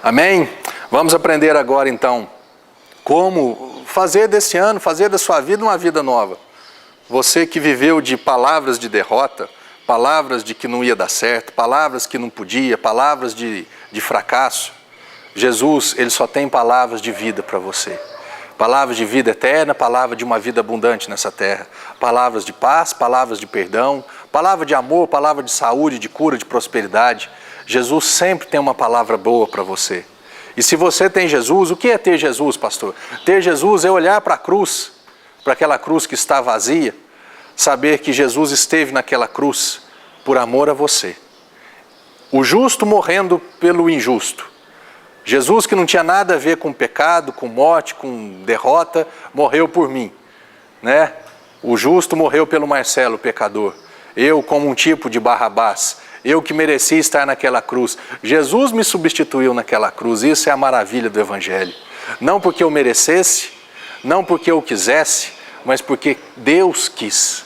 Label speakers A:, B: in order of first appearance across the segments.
A: Amém? Vamos aprender agora então como fazer desse ano, fazer da sua vida uma vida nova. Você que viveu de palavras de derrota, palavras de que não ia dar certo, palavras que não podia, palavras de fracasso. Jesus, Ele só tem palavras de vida para você. Palavras de vida eterna, palavra de uma vida abundante nessa terra. Palavras de paz, palavras de perdão, palavra de amor, palavra de saúde, de cura, de prosperidade. Jesus sempre tem uma palavra boa para você. E se você tem Jesus, o que é ter Jesus, pastor? Ter Jesus é olhar para a cruz, para aquela cruz que está vazia, saber que Jesus esteve naquela cruz por amor a você. O justo morrendo pelo injusto. Jesus, que não tinha nada a ver com pecado, com morte, com derrota, morreu por mim, né? O justo morreu pelo Marcelo, o pecador. Eu, como um tipo de Barrabás, eu que merecia estar naquela cruz. Jesus me substituiu naquela cruz. Isso é a maravilha do Evangelho. Não porque eu merecesse, não porque eu quisesse, mas porque Deus quis.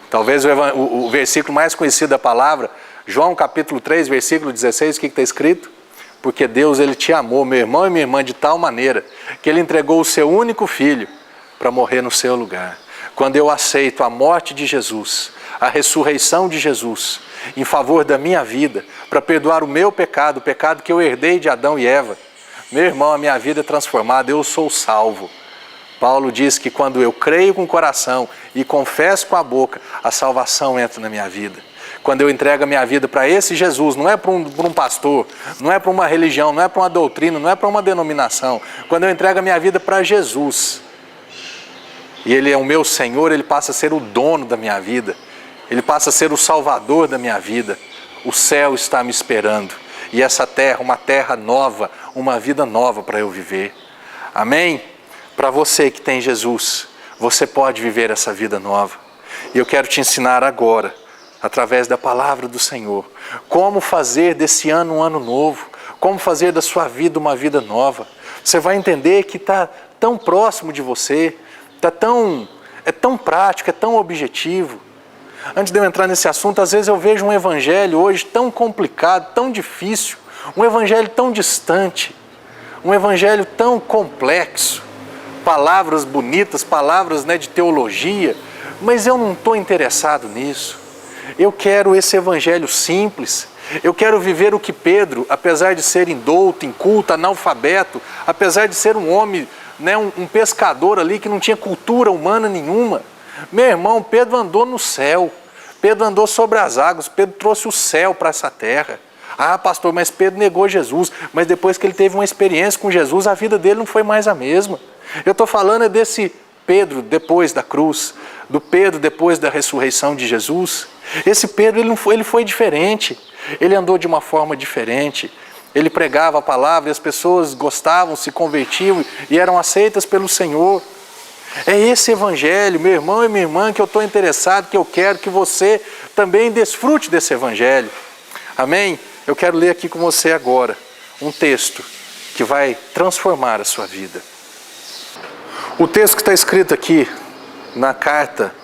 A: Talvez o versículo mais conhecido da palavra, João capítulo 3, versículo 16, o que está escrito? Porque Deus, Ele te amou, meu irmão e minha irmã, de tal maneira que Ele entregou o seu único filho para morrer no seu lugar. Quando eu aceito a morte de Jesus, a ressurreição de Jesus, em favor da minha vida, para perdoar o meu pecado, o pecado que eu herdei de Adão e Eva, meu irmão, a minha vida é transformada, eu sou salvo. Paulo diz que quando eu creio com o coração e confesso com a boca, a salvação entra na minha vida. Quando eu entrego a minha vida para esse Jesus, não é para um pastor, não é para uma religião, não é para uma doutrina, não é para uma denominação. Quando eu entrego a minha vida para Jesus, e Ele é o meu Senhor, Ele passa a ser o dono da minha vida. Ele passa a ser o Salvador da minha vida. O céu está me esperando. E essa terra, uma terra nova, uma vida nova para eu viver. Amém? Para você que tem Jesus, você pode viver essa vida nova. E eu quero te ensinar agora, através da palavra do Senhor, como fazer desse ano um ano novo, como fazer da sua vida uma vida nova. Você vai entender que está tão próximo de você, é tão prático, é tão objetivo. Antes de eu entrar nesse assunto, às vezes eu vejo um evangelho hoje tão complicado, tão difícil, um evangelho tão distante, um evangelho tão complexo, palavras bonitas, palavras, de teologia, mas eu não estou interessado nisso. Eu quero esse evangelho simples, eu quero viver o que Pedro, apesar de ser indouto, inculto, analfabeto, apesar de ser um homem, um pescador ali que não tinha cultura humana nenhuma. Meu irmão, Pedro andou no céu, Pedro andou sobre as águas, Pedro trouxe o céu para essa terra. Ah, pastor, mas Pedro negou Jesus, mas depois que ele teve uma experiência com Jesus, a vida dele não foi mais a mesma. Eu estou falando desse Pedro depois da cruz, do Pedro depois da ressurreição de Jesus. Esse Pedro, ele foi diferente, ele andou de uma forma diferente, ele pregava a palavra e as pessoas gostavam, se convertiam e eram aceitas pelo Senhor. É esse evangelho, meu irmão e minha irmã, que eu estou interessado, que eu quero que você também desfrute desse evangelho. Amém? Eu quero ler aqui com você agora um texto que vai transformar a sua vida. O texto que está escrito aqui na carta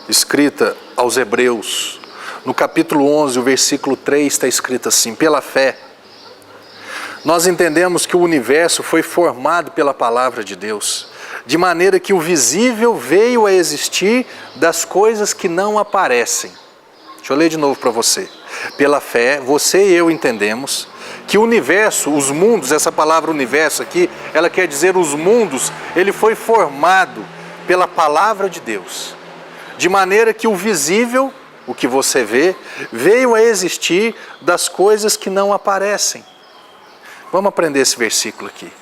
A: escrita aos Hebreus, no capítulo 11, o versículo 3 está escrito assim: pela fé, nós entendemos que o universo foi formado pela palavra de Deus, de maneira que o visível veio a existir das coisas que não aparecem. Deixa eu ler de novo para você. Pela fé, você e eu entendemos que o universo, os mundos, essa palavra universo aqui, ela quer dizer os mundos, ele foi formado pela palavra de Deus. De maneira que o visível, o que você vê, veio a existir das coisas que não aparecem. Vamos aprender esse versículo aqui.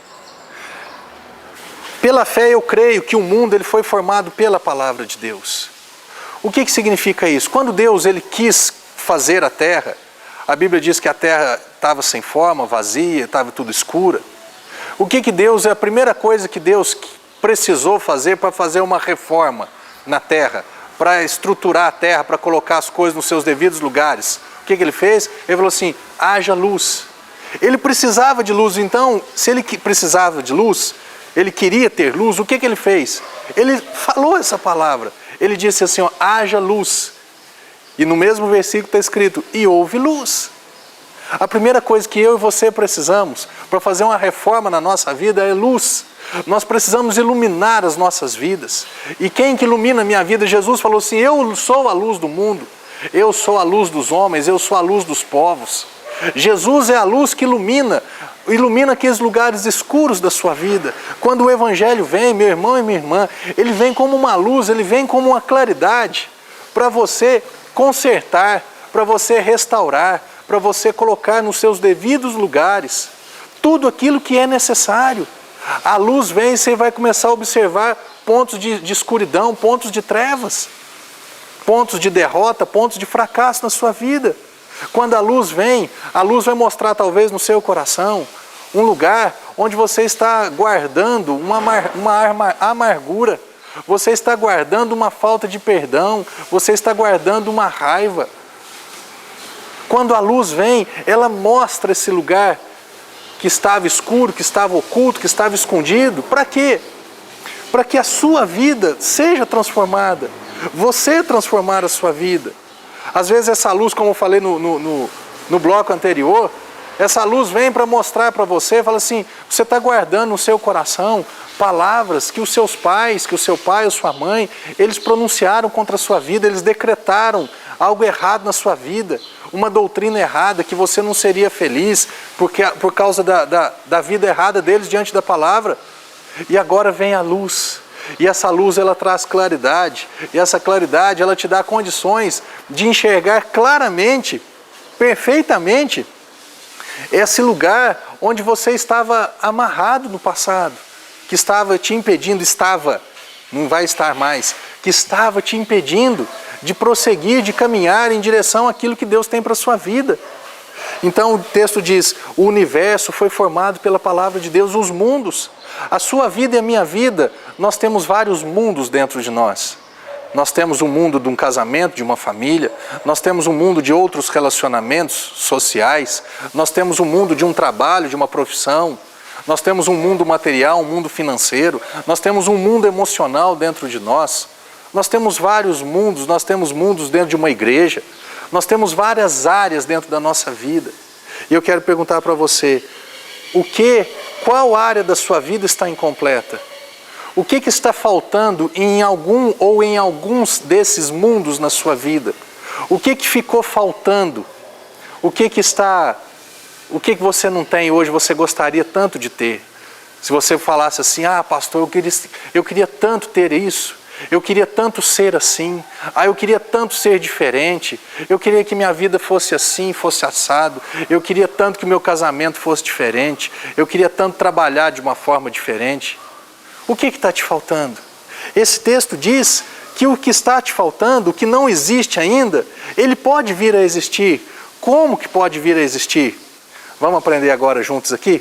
A: Pela fé eu creio que o mundo ele foi formado pela palavra de Deus. O que significa isso? Quando Deus ele quis fazer a terra, a Bíblia diz que a terra estava sem forma, vazia, estava tudo escura. O que Deus, a primeira coisa que Deus precisou fazer para fazer uma reforma na terra, para estruturar a terra, para colocar as coisas nos seus devidos lugares, o que Ele fez? Ele falou assim: haja luz. Ele precisava de luz, então, se ele precisava de luz, ele queria ter luz, o que Ele fez? Ele falou essa palavra, ele disse assim, ó, haja luz. E no mesmo versículo está escrito, e houve luz. A primeira coisa que eu e você precisamos para fazer uma reforma na nossa vida é luz. Nós precisamos iluminar as nossas vidas. E quem que ilumina a minha vida? Jesus falou assim, eu sou a luz do mundo, eu sou a luz dos homens, eu sou a luz dos povos. Jesus é a luz que ilumina aqueles lugares escuros da sua vida. Quando o Evangelho vem, meu irmão e minha irmã, ele vem como uma luz, ele vem como uma claridade para você consertar, para você restaurar, para você colocar nos seus devidos lugares tudo aquilo que é necessário. A luz vem e você vai começar a observar pontos de escuridão, pontos de trevas, pontos de derrota, pontos de fracasso na sua vida. Quando a luz vai mostrar talvez no seu coração um lugar onde você está guardando uma amargura, você está guardando uma falta de perdão, você está guardando uma raiva. Quando a luz vem, ela mostra esse lugar que estava escuro, que estava oculto, que estava escondido. Para quê? Para que a sua vida seja transformada, você transformar a sua vida. Às vezes essa luz, como eu falei no bloco anterior, essa luz vem para mostrar para você, fala assim, você está guardando no seu coração palavras que os seus pais, que o seu pai ou sua mãe, eles pronunciaram contra a sua vida, eles decretaram algo errado na sua vida, uma doutrina errada, que você não seria feliz por causa da vida errada deles diante da palavra. E agora vem a luz. E essa luz ela traz claridade, e essa claridade ela te dá condições de enxergar claramente, perfeitamente, esse lugar onde você estava amarrado no passado, que estava te impedindo, não vai estar mais, que estava te impedindo de prosseguir, de caminhar em direção àquilo que Deus tem para a sua vida. Então o texto diz, o universo foi formado pela palavra de Deus, os mundos. A sua vida e a minha vida, nós temos vários mundos dentro de nós. Nós temos um mundo de um casamento, de uma família, nós temos um mundo de outros relacionamentos sociais, nós temos um mundo de um trabalho, de uma profissão, nós temos um mundo material, um mundo financeiro, nós temos um mundo emocional dentro de nós, nós temos vários mundos, nós temos mundos dentro de uma igreja, nós temos várias áreas dentro da nossa vida. E eu quero perguntar para você, qual área da sua vida está incompleta? O que está faltando em algum ou em alguns desses mundos na sua vida? O que ficou faltando? O que você não tem hoje, você gostaria tanto de ter? Se você falasse assim, pastor, eu queria tanto ter isso, eu queria tanto ser assim, eu queria tanto ser diferente, eu queria que minha vida fosse assim, fosse assado, eu queria tanto que meu casamento fosse diferente, eu queria tanto trabalhar de uma forma diferente. O que está te faltando? Esse texto diz que o que está te faltando, o que não existe ainda, ele pode vir a existir. Como que pode vir a existir? Vamos aprender agora juntos aqui?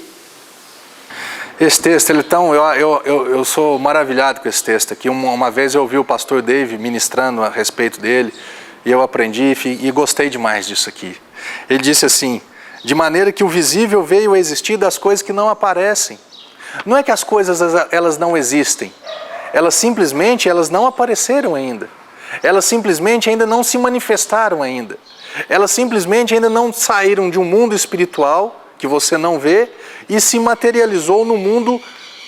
A: Esse texto, eu sou maravilhado com esse texto aqui. Uma vez eu ouvi o pastor Dave ministrando a respeito dele, e eu aprendi e gostei demais disso aqui. Ele disse assim, de maneira que o visível veio a existir das coisas que não aparecem. Não é que as coisas elas não existem, elas não apareceram ainda, elas simplesmente ainda não se manifestaram ainda, elas simplesmente ainda não saíram de um mundo espiritual que você não vê e se materializou no mundo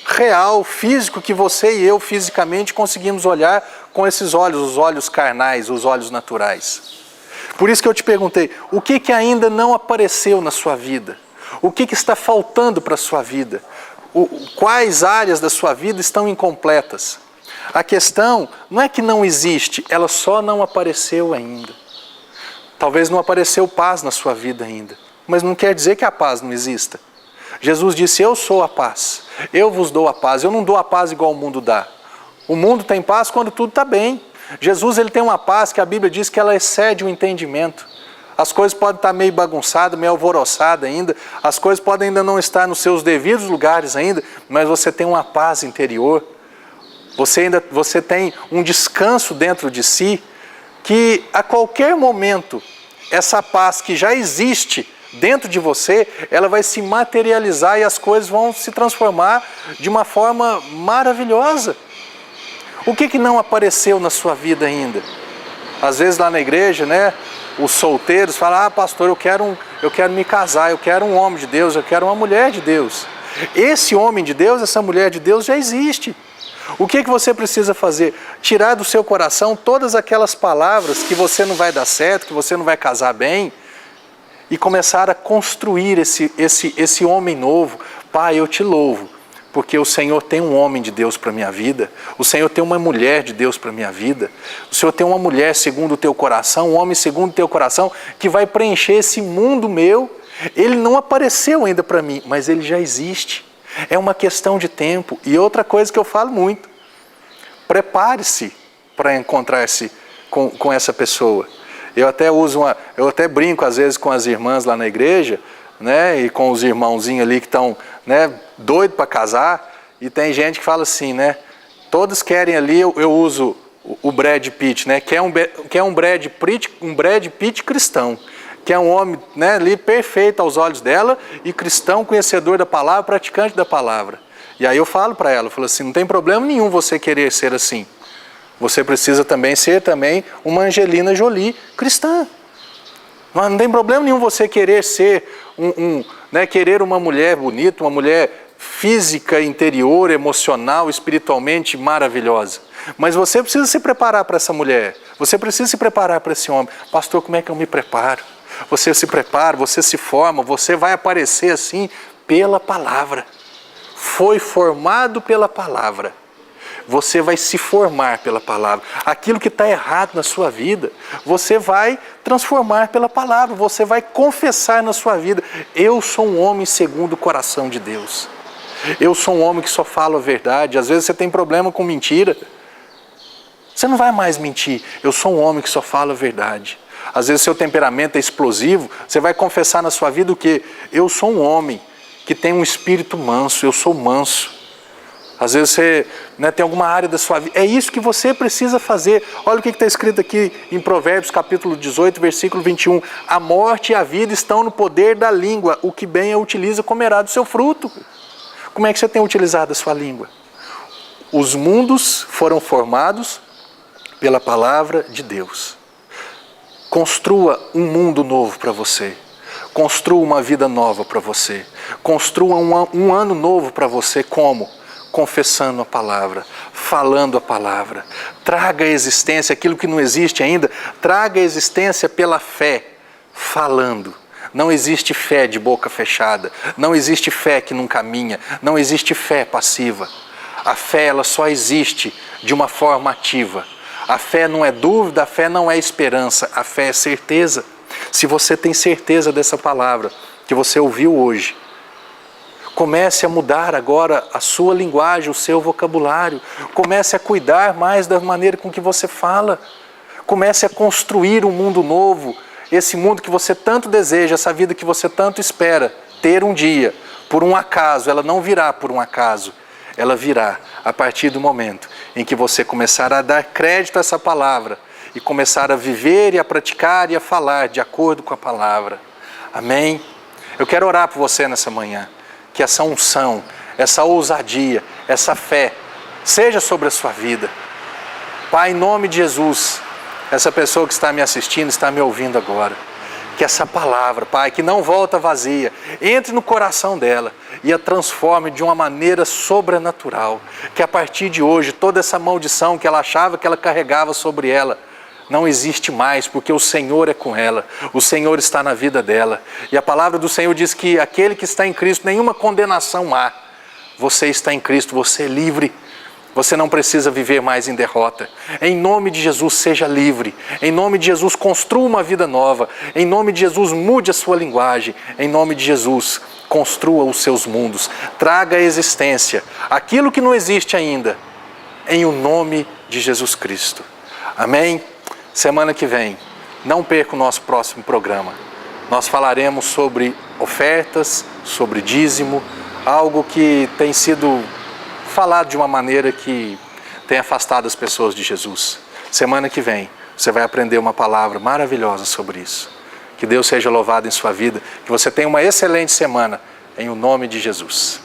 A: real, físico, que você e eu fisicamente conseguimos olhar com esses olhos, os olhos carnais, os olhos naturais. Por isso que eu te perguntei, o que ainda não apareceu na sua vida? O que está faltando para a sua vida? Quais áreas da sua vida estão incompletas? A questão não é que não existe, ela só não apareceu ainda. Talvez não apareceu paz na sua vida ainda, mas não quer dizer que a paz não exista. Jesus disse, eu sou a paz, eu vos dou a paz, eu não dou a paz igual o mundo dá. O mundo tem paz quando tudo está bem. Jesus ele tem uma paz que a Bíblia diz que ela excede o entendimento. As coisas podem estar meio bagunçadas, meio alvoroçadas ainda, as coisas podem ainda não estar nos seus devidos lugares ainda, mas você tem uma paz interior, você tem um descanso dentro de si, que a qualquer momento, essa paz que já existe dentro de você, ela vai se materializar e as coisas vão se transformar de uma forma maravilhosa. O que não apareceu na sua vida ainda? Às vezes lá na igreja, os solteiros falam, ah, pastor, eu quero me casar, eu quero um homem de Deus, eu quero uma mulher de Deus. Esse homem de Deus, essa mulher de Deus já existe. O que você precisa fazer? Tirar do seu coração todas aquelas palavras que você não vai dar certo, que você não vai casar bem, e começar a construir esse homem novo. Pai, eu te louvo, porque o Senhor tem um homem de Deus para a minha vida, o Senhor tem uma mulher de Deus para a minha vida, o Senhor tem uma mulher segundo o teu coração, um homem segundo o teu coração, que vai preencher esse mundo meu. Ele não apareceu ainda para mim, mas ele já existe. É uma questão de tempo. E outra coisa que eu falo muito, prepare-se para encontrar-se com essa pessoa. Eu até brinco às vezes com as irmãs lá na igreja, né, e com os irmãozinhos ali que estão, né, doidos para casar, e tem gente que fala assim, né, todos querem ali, eu uso o Brad Pitt, né, que é um Brad Pitt cristão, que é um homem, né, ali perfeito aos olhos dela, e cristão, conhecedor da palavra, praticante da palavra. E aí eu falo para ela, eu falo assim, não tem problema nenhum você querer ser assim. Você precisa também ser uma Angelina Jolie cristã. Mas não tem problema nenhum você querer ser querer uma mulher bonita, uma mulher física, interior, emocional, espiritualmente maravilhosa. Mas você precisa se preparar para essa mulher. Você precisa se preparar para esse homem. Pastor, como é que eu me preparo? Você se prepara, você se forma, você vai aparecer assim pela palavra. Foi formado pela palavra. Você vai se formar pela palavra. Aquilo que está errado na sua vida, você vai transformar pela palavra. Você vai confessar na sua vida. Eu sou um homem segundo o coração de Deus. Eu sou um homem que só fala a verdade. Às vezes você tem problema com mentira. Você não vai mais mentir. Eu sou um homem que só fala a verdade. Às vezes seu temperamento é explosivo. Você vai confessar na sua vida o quê? Eu sou um homem que tem um espírito manso. Eu sou manso. Às vezes você tem alguma área da sua vida. É isso que você precisa fazer. Olha o que está escrito aqui em Provérbios, capítulo 18, versículo 21. A morte e a vida estão no poder da língua. O que bem a utiliza comerá do seu fruto. Como é que você tem utilizado a sua língua? Os mundos foram formados pela palavra de Deus. Construa um mundo novo para você. Construa uma vida nova para você. Construa um ano novo para você. Como? Confessando a palavra, falando a palavra. Traga à existência aquilo que não existe ainda. Traga à existência pela fé, falando. Não existe fé de boca fechada. Não existe fé que não caminha. Não existe fé passiva. A fé, ela só existe de uma forma ativa. A fé não é dúvida, a fé não é esperança, a fé é certeza. Se você tem certeza dessa palavra que você ouviu hoje, comece a mudar agora a sua linguagem, o seu vocabulário. Comece a cuidar mais da maneira com que você fala. Comece a construir um mundo novo, esse mundo que você tanto deseja, essa vida que você tanto espera ter um dia. Por um acaso, ela não virá por um acaso. Ela virá a partir do momento em que você começar a dar crédito a essa palavra e começar a viver e a praticar e a falar de acordo com a palavra. Amém? Eu quero orar por você nessa manhã. Que essa unção, essa ousadia, essa fé seja sobre a sua vida. Pai, em nome de Jesus, essa pessoa que está me assistindo, está me ouvindo agora, que essa palavra, Pai, que não volta vazia, entre no coração dela e a transforme de uma maneira sobrenatural. Que a partir de hoje, toda essa maldição que ela achava que ela carregava sobre ela, não existe mais, porque o Senhor é com ela, o Senhor está na vida dela. E a palavra do Senhor diz que aquele que está em Cristo, nenhuma condenação há. Você está em Cristo, você é livre. Você não precisa viver mais em derrota. Em nome de Jesus, seja livre. Em nome de Jesus, construa uma vida nova. Em nome de Jesus, mude a sua linguagem. Em nome de Jesus, construa os seus mundos. Traga à existência aquilo que não existe ainda, em o nome de Jesus Cristo. Amém? Semana que vem, não perca o nosso próximo programa. Nós falaremos sobre ofertas, sobre dízimo, algo que tem sido falado de uma maneira que tem afastado as pessoas de Jesus. Semana que vem, você vai aprender uma palavra maravilhosa sobre isso. Que Deus seja louvado em sua vida, que você tenha uma excelente semana, em o nome de Jesus.